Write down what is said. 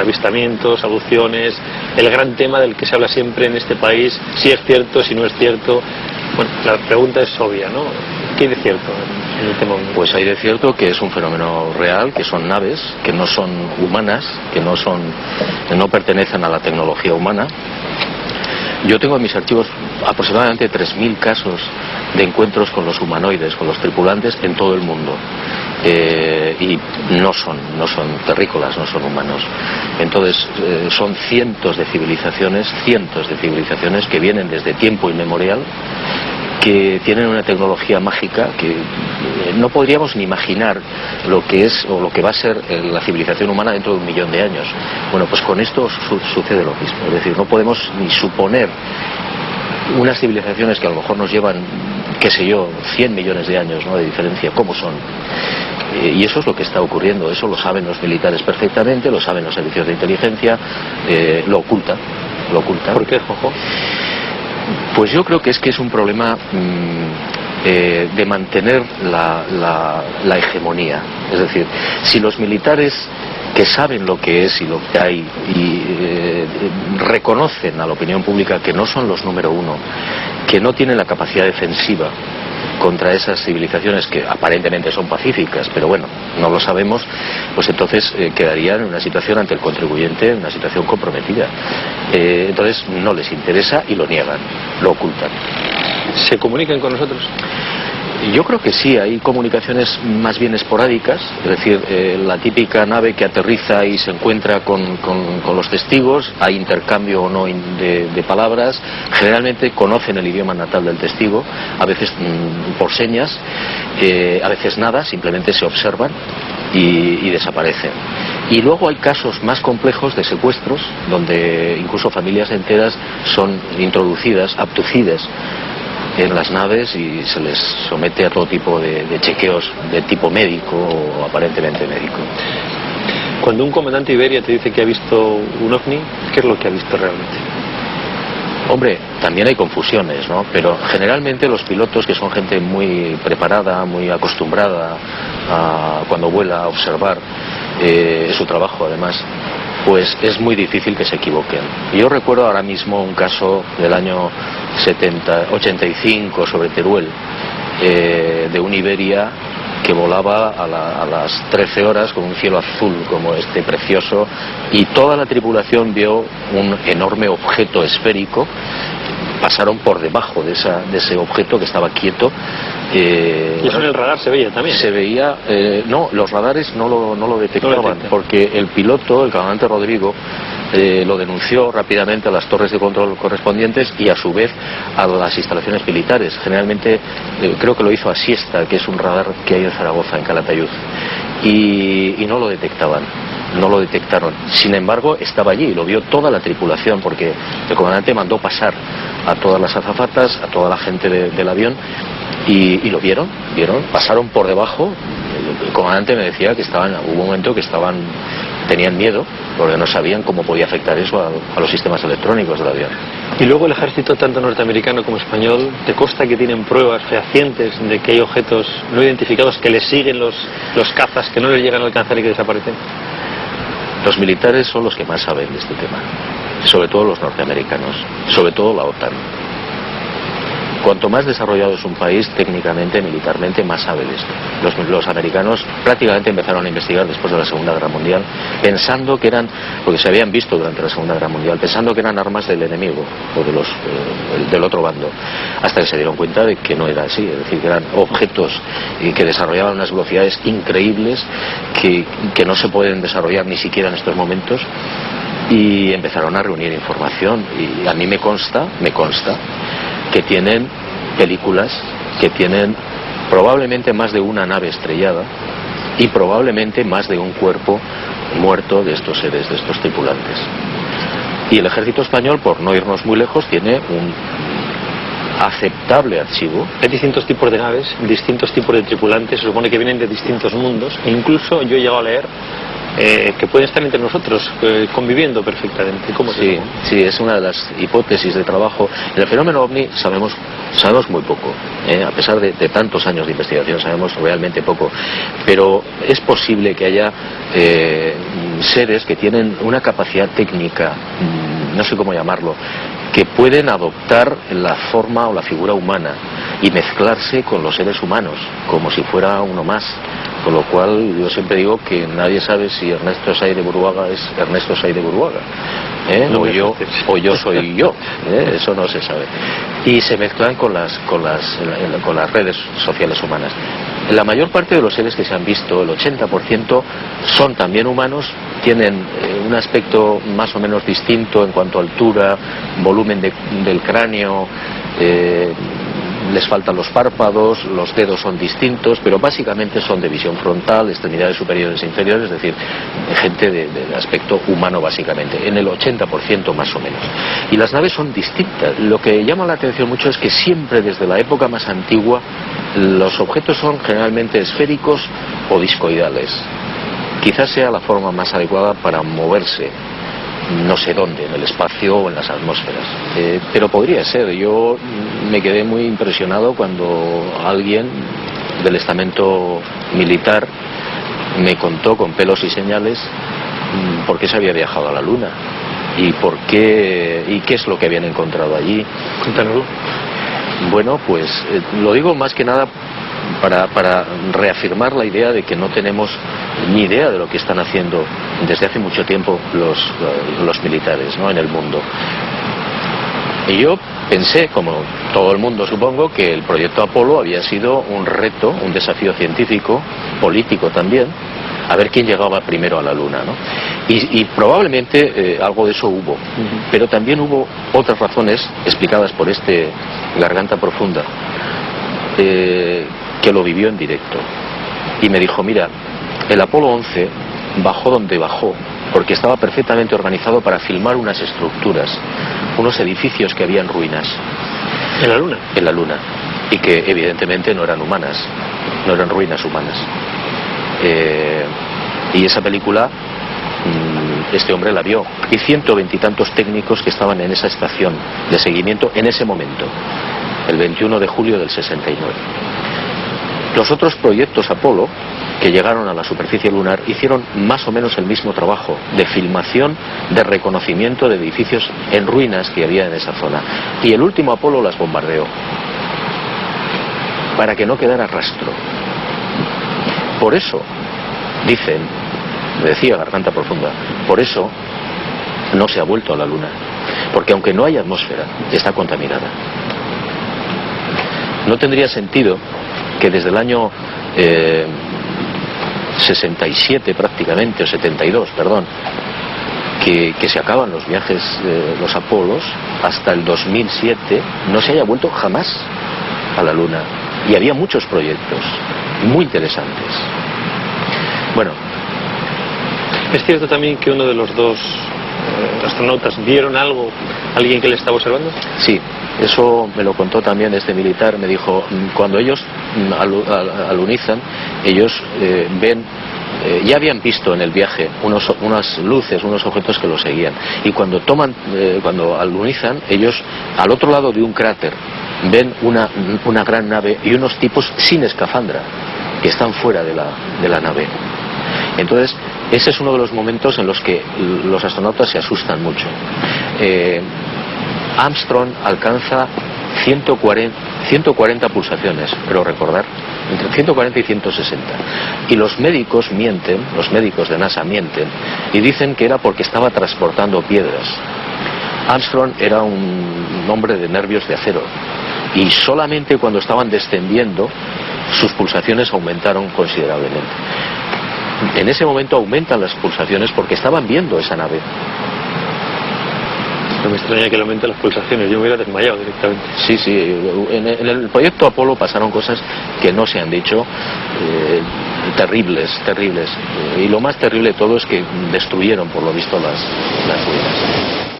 avistamientos, abducciones, el gran tema del que se habla siempre en este país, si es cierto, si no es cierto. Bueno, la pregunta es obvia, ¿no? ¿Qué hay de cierto en el tema? Pues hay de cierto que es un fenómeno real, que son naves, que no son humanas, que no pertenecen a la tecnología humana. Yo tengo en mis archivos aproximadamente 3.000 casos de encuentros con los humanoides, con los tripulantes en todo el mundo. Y no son terrícolas, no son humanos. Entonces son cientos de civilizaciones que vienen desde tiempo inmemorial, que tienen una tecnología mágica que no podríamos ni imaginar lo que es o lo que va a ser la civilización humana dentro de 1 millón de años. Bueno, pues con esto sucede lo mismo. Es decir, no podemos ni suponer unas civilizaciones que a lo mejor nos llevan, qué sé yo, 100 millones de años, ¿no?, de diferencia, ¿cómo son? Y eso es lo que está ocurriendo. Eso lo saben los militares perfectamente, lo saben los servicios de inteligencia, lo ocultan. ¿Por qué, Jojo? Pues yo creo que es un problema de mantener la hegemonía. Es decir, si los militares, que saben lo que es y lo que hay, y reconocen a la opinión pública que no son los número uno, que no tienen la capacidad defensiva contra esas civilizaciones que aparentemente son pacíficas, pero bueno, no lo sabemos, pues entonces quedarían en una situación ante el contribuyente, en una situación comprometida. Entonces no les interesa y lo niegan, lo ocultan. ¿Se comunican con nosotros? Yo creo que sí, hay comunicaciones más bien esporádicas, es decir, la típica nave que aterriza y se encuentra con los testigos, hay intercambio o no de palabras, generalmente conocen el idioma natal del testigo, a veces por señas, a veces nada, simplemente se observan y desaparecen. Y luego hay casos más complejos de secuestros, donde incluso familias enteras son introducidas, abducidas en las naves y se les somete a todo tipo de chequeos de tipo médico o aparentemente médico. Cuando un comandante Iberia te dice que ha visto un ovni, ¿qué es lo que ha visto realmente? Hombre, también hay confusiones, ¿no? Pero generalmente los pilotos, que son gente muy preparada, muy acostumbrada cuando vuela a observar, es su trabajo además, pues es muy difícil que se equivoquen. Yo recuerdo ahora mismo un caso del año 85 sobre Teruel, de un Iberia que volaba a las 13 horas con un cielo azul como este precioso, y toda la tripulación vio un enorme objeto esférico. Pasaron por debajo de ese objeto que estaba quieto. ¿Y eso en el radar se veía también? Se veía, no, los radares no lo detectaban, porque el piloto, el comandante Rodrigo, lo denunció rápidamente a las torres de control correspondientes y a su vez a las instalaciones militares. Generalmente creo que lo hizo a Siesta, que es un radar que hay en Zaragoza, en Calatayud, y no lo detectaban. No lo detectaron. Sin embargo, estaba allí y lo vio toda la tripulación, porque el comandante mandó pasar a todas las azafatas, a toda la gente del avión, y lo vieron, pasaron por debajo. El comandante me decía que hubo un momento que tenían miedo, porque no sabían cómo podía afectar eso a los sistemas electrónicos del avión. Y luego el ejército, tanto norteamericano como español, ¿te consta que tienen pruebas fehacientes de que hay objetos no identificados que les siguen los cazas, que no les llegan a alcanzar y que desaparecen? Los militares son los que más saben de este tema, sobre todo los norteamericanos, sobre todo la OTAN. Cuanto más desarrollado es un país técnicamente, militarmente, más sabe de esto. Los americanos prácticamente empezaron a investigar después de la Segunda Guerra Mundial, pensando que eran, porque se habían visto durante la Segunda Guerra Mundial, pensando que eran armas del enemigo o del otro bando, hasta que se dieron cuenta de que no era así, es decir, que eran objetos que desarrollaban unas velocidades increíbles que no se pueden desarrollar ni siquiera en estos momentos, y empezaron a reunir información. Y a mí me consta que tienen películas, que tienen probablemente más de una nave estrellada y probablemente más de un cuerpo muerto de estos seres, de estos tripulantes. Y el ejército español, por no irnos muy lejos, tiene un aceptable archivo. Hay distintos tipos de naves, distintos tipos de tripulantes, se supone que vienen de distintos mundos, e incluso yo he llegado a leer que pueden estar entre nosotros, conviviendo perfectamente. ¿Cómo sí, sí, es una de las hipótesis de trabajo. En el fenómeno OVNI sabemos muy poco, a pesar de tantos años de investigación sabemos realmente poco, pero es posible que haya seres que tienen una capacidad técnica, no sé cómo llamarlo, que pueden adoptar la forma o la figura humana y mezclarse con los seres humanos, como si fuera uno más. Con lo cual yo siempre digo que nadie sabe si Ernesto Say de Buruaga es Ernesto Say de Buruaga, o yo soy yo, eso no se sabe. Y se mezclan con las redes sociales humanas. La mayor parte de los seres que se han visto, el 80%, son también humanos, tienen un aspecto más o menos distinto en cuanto a altura, volumen del cráneo, les faltan los párpados, los dedos son distintos, pero básicamente son de visión frontal, extremidades superiores e inferiores, es decir, gente de aspecto humano básicamente, en el 80% más o menos. Y las naves son distintas. Lo que llama la atención mucho es que siempre desde la época más antigua los objetos son generalmente esféricos o discoidales. Quizás sea la forma más adecuada para moverse no sé dónde, en el espacio o en las atmósferas, pero podría ser. Yo me quedé muy impresionado cuando alguien del estamento militar me contó con pelos y señales por qué se había viajado a la Luna y qué es lo que habían encontrado allí. Cuéntanoslo. Bueno, pues lo digo más que nada para reafirmar la idea de que no tenemos ni idea de lo que están haciendo desde hace mucho tiempo los militares, ¿no?, en el mundo. Y yo pensé, como todo el mundo supongo, que el proyecto Apolo había sido un reto, un desafío científico, político también, a ver quién llegaba primero a la Luna, ¿no? Y probablemente algo de eso hubo, pero también hubo otras razones explicadas por este Garganta Profunda, que lo vivió en directo y me dijo: mira, el Apolo 11 bajó donde bajó porque estaba perfectamente organizado para filmar unas estructuras, unos edificios que había en ruinas. ¿En la Luna? En la Luna, y que evidentemente no eran humanas, no eran ruinas humanas. Y esa película este hombre la vio, y 120 y tantos técnicos que estaban en esa estación de seguimiento en ese momento, el 21 de julio del 69. Los otros proyectos Apolo que llegaron a la superficie lunar hicieron más o menos el mismo trabajo de filmación, de reconocimiento de edificios en ruinas que había en esa zona. Y el último Apolo las bombardeó para que no quedara rastro. Por eso, dicen, decía Garganta Profunda, por eso no se ha vuelto a la Luna, porque aunque no hay atmósfera, está contaminada. No tendría sentido que desde el año 67 prácticamente, o 72, perdón, que se acaban los viajes, los Apolos, hasta el 2007, no se haya vuelto jamás a la Luna. Y había muchos proyectos muy interesantes. Bueno. ¿Es cierto también que uno de los dos astronautas vieron algo, alguien que le estaba observando? Sí, eso me lo contó también este militar. Me dijo, cuando ellos alunizan, ellos ven, ya habían visto en el viaje unas luces, unos objetos que los seguían, y cuando cuando alunizan, ellos al otro lado de un cráter ven una gran nave y unos tipos sin escafandra que están fuera de la nave. Entonces, ese es uno de los momentos en los que los astronautas se asustan mucho. Armstrong alcanza 140 pulsaciones, pero recordar, entre 140 y 160. Y los médicos mienten, los médicos de NASA mienten, y dicen que era porque estaba transportando piedras. Armstrong era un hombre de nervios de acero, y solamente cuando estaban descendiendo sus pulsaciones aumentaron considerablemente. En ese momento aumentan las pulsaciones porque estaban viendo esa nave. No me extraña que le aumenten las pulsaciones, yo me hubiera desmayado directamente. Sí, en el proyecto Apolo pasaron cosas que no se han dicho, terribles. Y lo más terrible de todo es que destruyeron por lo visto las ruinas.